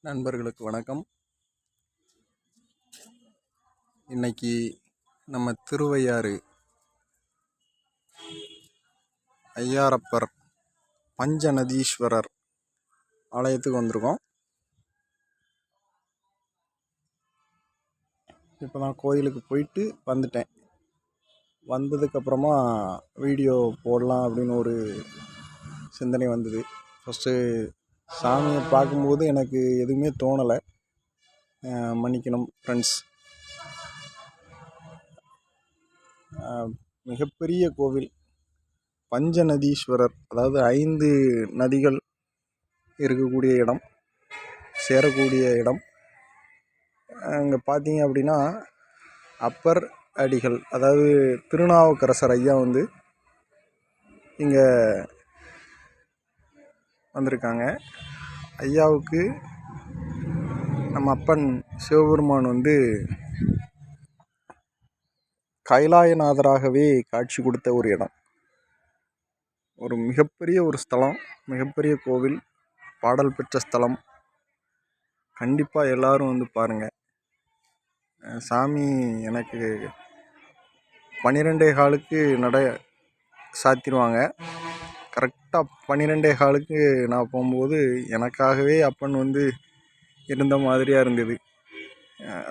நண்பர்களுக்கு வணக்கம். இன்னைக்கு நம்ம திருவையாறு ஐயாரப்பர் பஞ்சநதீஸ்வரர் ஆலயத்துக்கு வந்திருக்கோம். இப்போ நான் கோயிலுக்கு போயிட்டு வந்துட்டேன். வந்ததுக்கப்புறமா வீடியோ போடலாம் அப்படின்னு ஒரு சிந்தனை வந்தது. ஃபஸ்ட்டு சாமியை பார்க்கும்போது எனக்கு எதுவுமே தோணலை, மன்னிக்கணும் ஃப்ரெண்ட்ஸ். மிகப்பெரிய கோவில் பஞ்சநதீஸ்வரர், அதாவது 5 நதிகள் இருக்கக்கூடிய இடம், சேரக்கூடிய இடம். அங்கே பார்த்தீங்க அப்படின்னா அப்பர் அடிகள், அதாவது திருநாவுக்கரசர் ஐயா வந்து இங்கே வந்திருக்காங்க. ஐயாவுக்கு நம்ம அப்பன் சிவபெருமான் வந்து கைலாயநாதராகவே காட்சி கொடுத்த ஒரு இடம். ஒரு மிகப்பெரிய ஒரு ஸ்தலம், மிகப்பெரிய கோவில், பாடல் பெற்ற ஸ்தலம். கண்டிப்பாக எல்லாரும் வந்து பாருங்கள். சாமி எனக்கு 12:15 நட சாத்திடுவாங்க. கரெக்டாக 12:15 நான் போகும்போது எனக்காகவே அப்பன் வந்து இருந்த மாதிரியாக இருந்தது.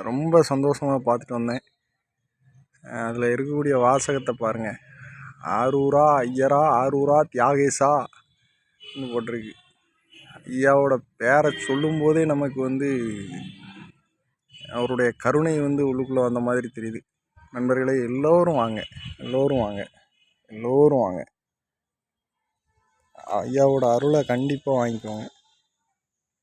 ரொம்ப சந்தோஷமாக பார்த்துட்டு வந்தேன். அதில் இருக்கக்கூடிய வாசகத்தை பாருங்கள். ஆரூரா ஐயரா ஆரூரா தியாகேசா போட்டிருக்கு. ஐயாவோட பேரை சொல்லும் போதே நமக்கு வந்து அவருடைய கருணை வந்து உள்ளுக்குள்ளே வந்த மாதிரி தெரியுது. நண்பர்களே, எல்லோரும் வாங்க, எல்லோரும் வாங்க, எல்லோரும் வாங்க. ஐயாவோட அருளை கண்டிப்பாக வாங்கிக்கோங்க.